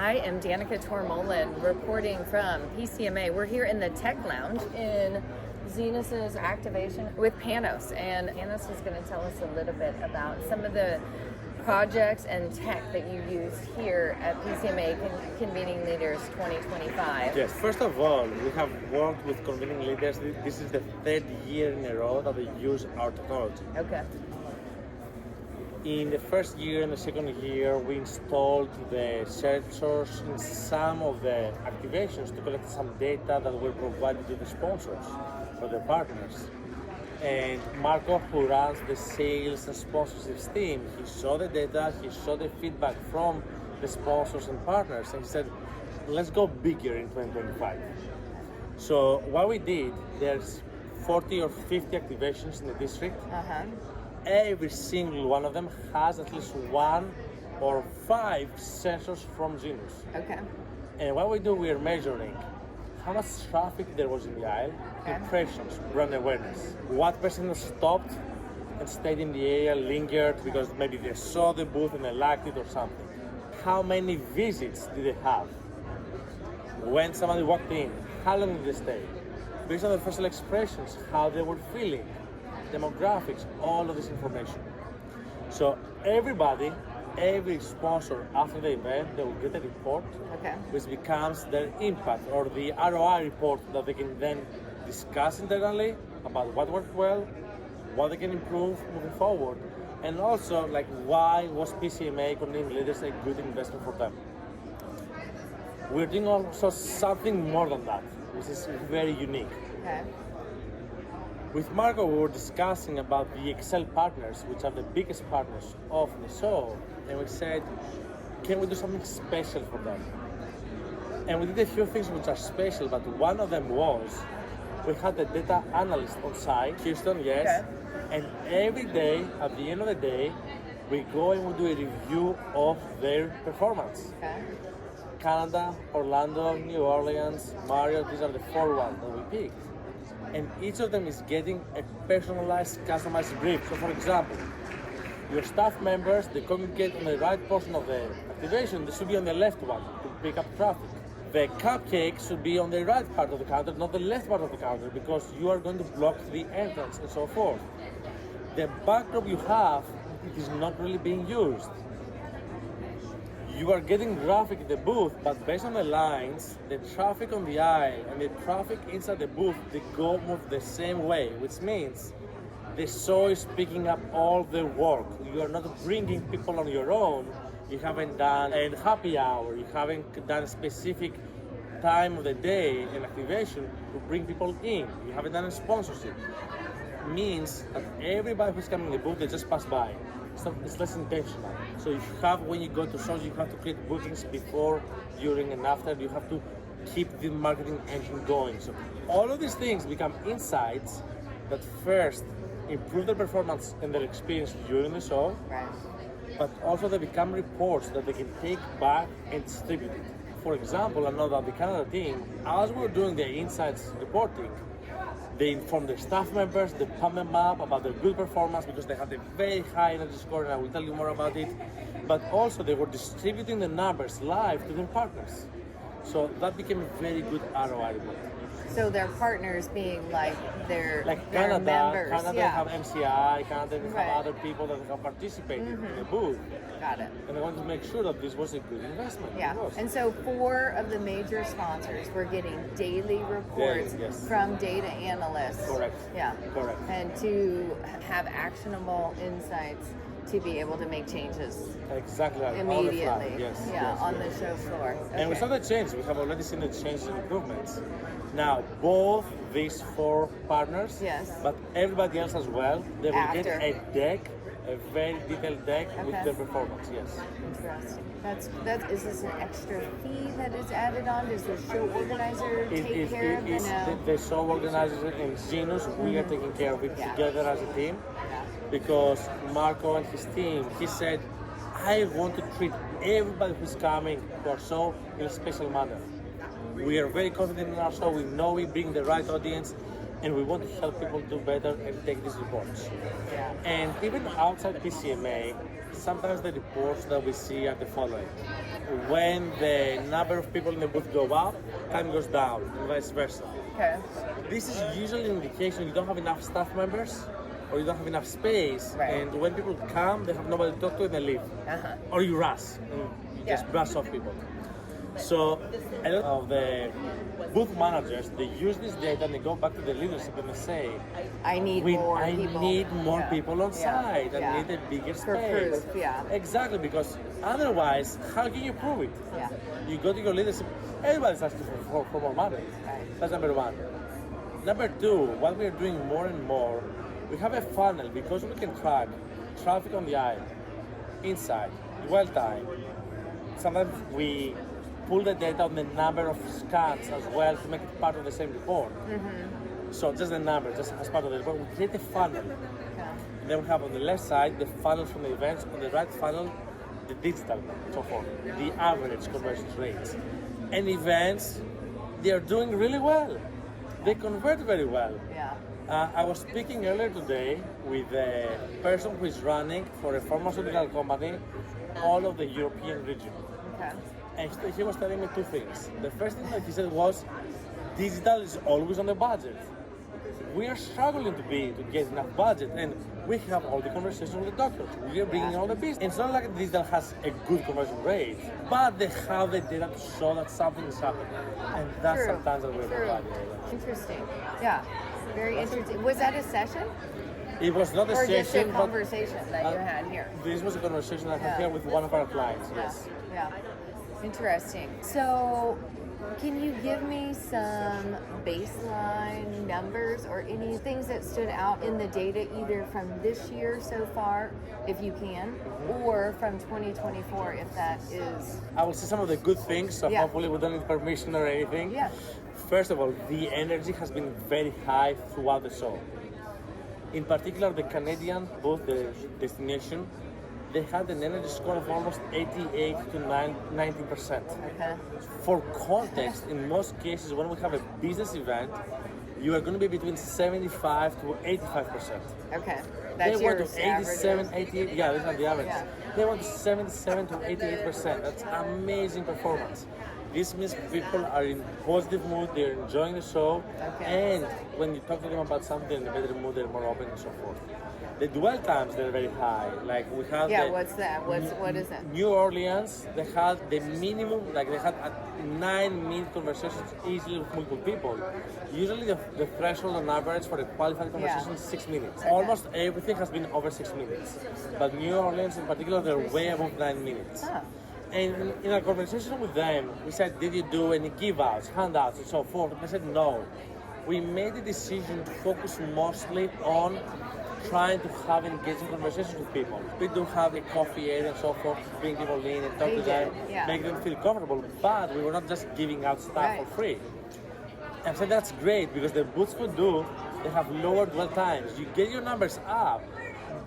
I am Danica Tormohlen, reporting from PCMA. We're here in the Tech Lounge in Zenus's activation with Panos, and Panos is going to tell us a little bit about some of the projects and tech that you use here at PCMA Convening Leaders 2025. Yes, first of all, we have worked with Convening Leaders. This is the third year in a row that they use our technology. Okay. In the first year and the second year, we installed the sensors in some of the activations to collect some data that were provided to the sponsors or the partners. And Marco, who runs the sales and sponsorships team, he saw the data, he saw the feedback from the sponsors and partners, and he said, let's go bigger in 2025. So what we did, there's 40 or 50 activations in the district. Every single one of them has at least 1 or 5 sensors from Zenus. Okay. And what we do, we are measuring how much traffic there was in the aisle, impressions, brand awareness, what percent stopped and stayed in the area, lingered because maybe they saw the booth and they liked it or something. How many visits did they have? When somebody walked in, how long did they stay? Based on their facial expressions, how they were feeling, demographics, all of this information. So everybody, every sponsor after the event, they will get a report, which becomes their impact or the ROI report that they can then discuss internally about what worked well, what they can improve moving forward, and also like why was PCMA Convening Leaders a good investment for them. We're doing also something more than that, which is very unique. With Marco, we were discussing about the Excel partners, which are the biggest partners of the show, and we said, can we do something special for them? And we did a few things which are special, but one of them was, we had the data analyst on site, Houston, and every day, at the end of the day, we go and we do a review of their performance. Canada, Orlando, New Orleans, Marriott, these are the 4 ones that we picked. And each of them is getting a personalized, customized brief. So for example, your staff members, they congregate on the right portion of the activation, they should be on the left one to pick up traffic. The cupcake should be on the right part of the counter, not the left part of the counter, because you are going to block the entrance and so forth. The backdrop you have, it is not really being used. You are getting traffic in the booth, but based on the lines, the traffic on the aisle and the traffic inside the booth, they go move the same way, which means the show is picking up all the work. You are not bringing people on your own. You haven't done a happy hour. You haven't done a specific time of the day and activation to bring people in. You haven't done a sponsorship. It means that everybody who's coming in the booth, they just pass by. It's less intentional. So you have, when you go to shows, you have to create bookings before, during, and after. You have to keep the marketing engine going. So all of these things become insights that first improve their performance and their experience during the show, but also they become reports that they can take back and distribute it. For example, I know that the Canada team, as we're doing the insights reporting, they inform their staff members, they pump them up about their good performance because they have a very high energy score, and I will tell you more about it. But also they were distributing the numbers live to their partners. So that became a very good ROI report. So their partners being like their Canada, members. Canada have MCI, Canada have other people that have participated in the booth. Got it. And I wanted to make sure that this was a good investment. And so 4 of the major sponsors were getting daily reports from data analysts. Correct. Correct. And to have actionable insights to be able to make changes immediately. On the show floor. And we saw the change. We have already seen the change and improvements. Now, both these 4 partners, but everybody else as well, they will get a deck, a very detailed deck with their performance. Interesting. Is this an extra fee that is added on? Does the show organizer take care of it? The show organizer in Zenus, we are taking care of it together as a team. Because Marco and his team, he said, I want to treat everybody who's coming to our show in a special manner. We are very confident in our show. We know we bring the right audience. and we want to help people do better and take these reports. Yeah. And even outside PCMA, sometimes the reports that we see are the following. When the number of people in the booth go up, time goes down, and vice versa. Okay. This is usually an indication you don't have enough staff members or you don't have enough space, Right. and when people come, they have nobody to talk to and they leave. Uh-huh. Or you rush, and you just Yeah. brush off people. So a lot of the booth managers, they use this data and they go back to the leadership and they say, I need more I people. need more Yeah. people on Yeah. site. I Yeah. need a bigger For space. proof, yeah. Exactly, because otherwise, how can you prove it? Yeah. You go to your leadership, everybody's asking for more money. Right. That's number one. Number two, what we are doing more and more, we have a funnel because we can track traffic on the aisle, inside, dwell time. Sometimes we pull the data on the number of scans as well to make it part of the same report. So just the number, just as part of the report, we create a funnel. Okay. Then we have on the left side the funnel from the events, on the right funnel the digital, so forth, the average conversion rates. And events, they are doing really well. They convert very well. Yeah. I was speaking earlier today with a person who is running for a pharmaceutical company all of the European region. Okay. And he was telling me two things. The first thing that he said was, digital is always on the budget. We are struggling to get enough budget, and we have all the conversations with the doctors. We are bringing all the business. It's not like digital has a good conversion rate, but they have the data to show that something is happening. And that's True. sometimes that we're True. providing. Interesting. Yeah. Very interesting. Was that a session? It was not a Or just a session, but conversation that you had here? this was a conversation I had Yeah. here with one of our clients. Yeah. Yes. Yeah. Interesting. So, can you give me some baseline numbers or any things that stood out in the data either from this year so far, if you can, or from 2024, if that is... I will see some of the good things, so Yeah. hopefully we don't need permission or anything. Yeah. First of all, the energy has been very high throughout the show. In particular, the Canadian booth, the destination, they had an energy score of almost 88 to 90%. Okay. For context, in most cases, when we have a business event, you are going to be between 75 to 85%. Okay. That's They went your to 87, averages. 88, yeah, these are the average. Yeah. They went to 77 to 88%. That's amazing performance. This means people are in positive mood, they're enjoying the show, Okay. and when you talk to them about something in a better mood, they're more open and so forth. The dwell times, they're very high. Like we had Yeah, the what's that? What is that? New Orleans, they had the minimum, like they had 9-minute conversations easily with multiple people. Usually the threshold on average for a qualified conversation is 6 minutes. Okay. Almost everything has been over 6 minutes. But New Orleans in particular, they're way above 9 minutes. Huh. And in a conversation with them, we said, did you do any give outs, handouts, and so forth? And they said no. We made the decision to focus mostly on trying to have engaging conversations with people. We do have a coffee area and so forth, bring people in and talk They to them, did, yeah. make them feel comfortable, but we were not just giving out stuff Right. for free. And I said that's great because the booths could do, they have lower dwell times. You get your numbers up,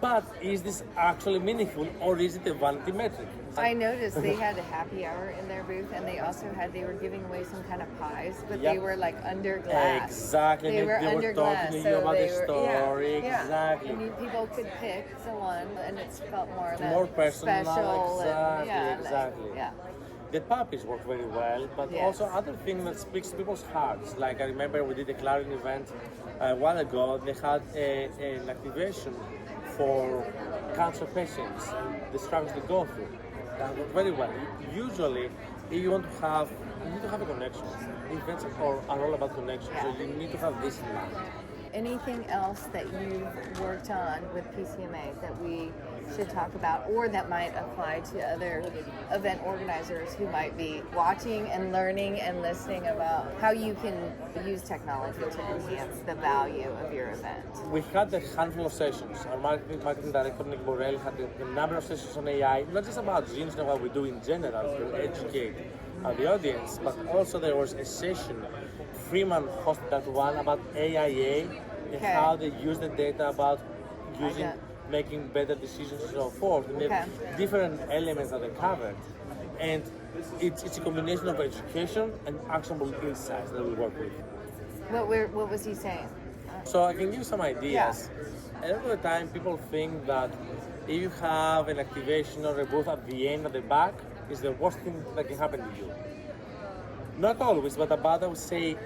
but is this actually meaningful or is it a vanity metric? I noticed they had a happy hour in their booth, and they were giving away some kind of pies, but they Yep. were like under glass. Exactly. They were under talking glass, to you so about they the were, story. yeah, Exactly. Yeah. And people could pick the one, and it felt more that More personal, special. exactly, and, yeah, exactly. Yeah. The puppies work very well, but Yes. also other thing that speaks to people's hearts. Like I remember we did a Clarion event a while ago. They had an activation for cancer patients and the struggles they go through. That worked very well. Usually, if you want to have, you need to have a connection. Events are all about connection, so you need to have this in mind. Anything else that you've worked on with PCMA that we should talk about, or that might apply to other event organizers who might be watching and learning and listening about how you can use technology to enhance the value of your event? We had a handful of sessions. Our marketing director, Nick Borrell, had a number of sessions on AI, not just about Zenus and what we do in general to educate the audience, but also there was a session, Freeman hosted that one about AIA and Okay. how they use the data about using, Okay. making better decisions and so forth. And there are different elements that they covered. And it's a combination of education and actionable insights that we work with. What was he saying? So I can give you some ideas. A lot of the time, people think that if you have an activation or a booth at the end, at the back, is the worst thing that can happen to you. Not always, but about, I would say,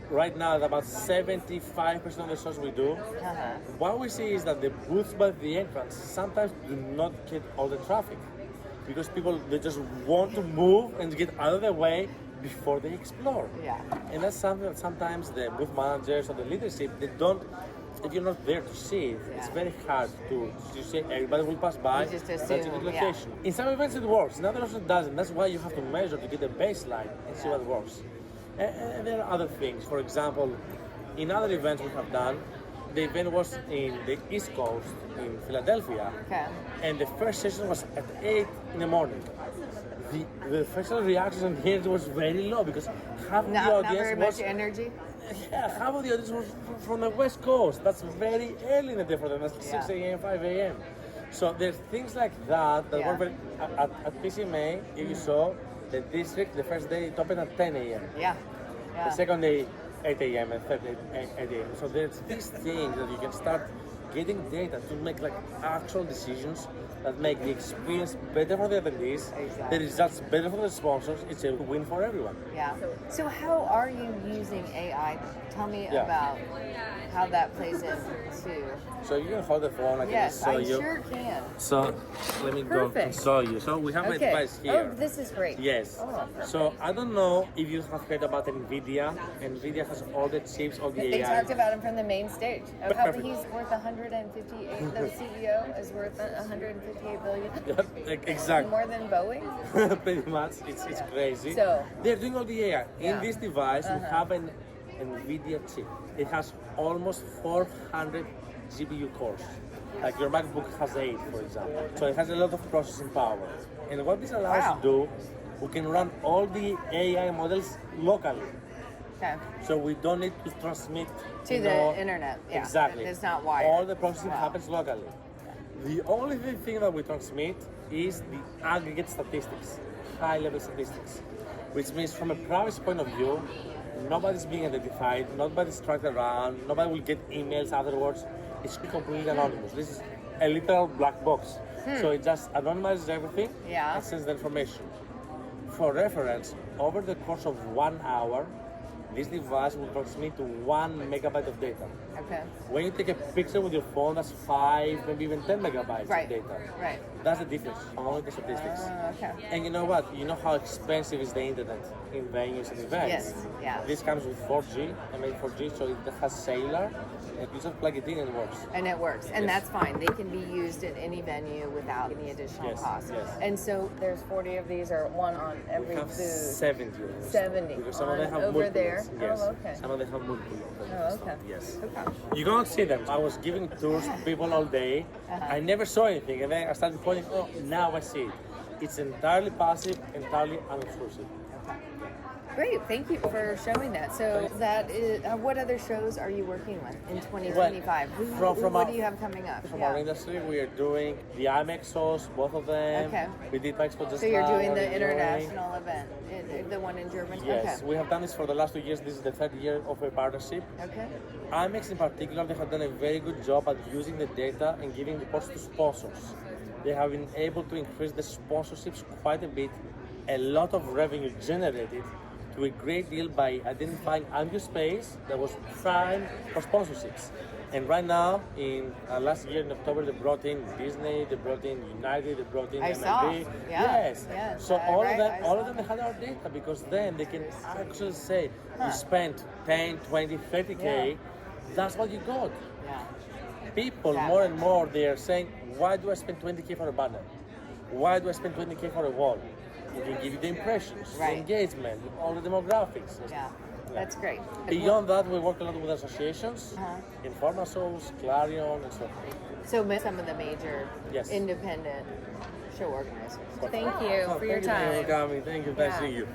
right now, at about 75% of the shows we do, what we see is that the booths by the entrance sometimes do not get all the traffic. Because people, they just want to move and get out of the way before they explore. And that's something that sometimes the booth managers or the leadership, they don't, if you're not there to see it, it's very hard to say everybody will pass by, just that's assume, a good location. In some events it works, in others it doesn't. That's why you have to measure to get a baseline and see what works. And there are other things. For example, in other events we have done, the event was in the East Coast, in Philadelphia, and the first session was at 8 in the morning. The facial reaction here was very low because half the audience not very was much energy. half of the audience was from the West Coast. That's very early in the day for them. That's 6 a.m., 5 a.m. So there's things like that work very, at PCMA. If you saw the district, the first day it opened at 10 a.m. The second day 8 a.m. and third day 8 a.m. So there's these things that you can start getting data to make like actual decisions that make the experience better for the attendees, the results better for the sponsors. It's a win for everyone. So how are you using AI? Tell me about how that plays into. So you can hold the phone. I can show you. Sure can. So let me go and show you. So we have a device here. Oh, this is great. Yes. So I don't know if you have heard about NVIDIA. NVIDIA has all the chips, all the AI. They talked about him from the main stage. Of how he's worth 158. The CEO is worth 158 billion. Exactly. More than Boeing. Pretty much. It's crazy. So they're doing all the AI. In this device, we have an NVIDIA chip. It has almost 400 GPU cores. Like your MacBook has 8, for example. So it has a lot of processing power. And what this allows us to do, we can run all the AI models locally. So we don't need to transmit to the internet. Exactly. It's not wired. All the processing happens locally. The only thing that we transmit is the aggregate statistics, high-level statistics, which means from a privacy point of view, nobody's being identified, nobody's tracked around, nobody will get emails afterwards. It's completely anonymous. This is a literal black box. So it just anonymizes everything and sends the information. For reference, over the course of 1 hour, this device will transmit 1 megabyte of data. When you take a picture with your phone, that's 5, maybe even 10 megabytes of data. That's the difference, only the statistics. And you know what? You know how expensive is the internet in venues and events? This comes with 4G, I mean 4G, so it has cellular, and you just plug it in and it works. And that's fine. They can be used at any venue without any additional cost. And so there's 40 of these, or one on every booth. 70. 70. Because some of them have over there. Yes. Some of them have multiple. Yes. You can't see them. I was giving tours to people all day. I never saw anything, and then I started pointing. Oh, now I see it. It's entirely passive, entirely unobtrusive. Great, thank you for showing that. So that is, what other shows are you working with in 2025? What do you have coming up? From our industry, we are doing the IMEX shows, both of them. We did Expo just So you're doing the international event, the one in Germany? Yes, we have done this for the last 2 years. This is the third year of a partnership. IMEX in particular, they have done a very good job at using the data and giving reports to sponsors. They have been able to increase the sponsorships quite a bit, a lot of revenue generated to a great deal by identifying unused space that was prime for sponsorships. And right now, in last year in October, they brought in Disney, they brought in United, they brought in MLB. Yes. So all of them they had our data, because then they can actually say, you spent 10, 20, 30K, that's what you got. People more and more, they are saying, why do I spend 20K for a banner? Why do I spend 20K for a wall? It can give you the impressions, the engagement, all the demographics. That's great. Beyond that, we work a lot with associations, Informa shows, Clarion, and so forth. So some of the major independent show organizers. Thank you for your time. Thank you for coming. Thank you. Nice seeing you.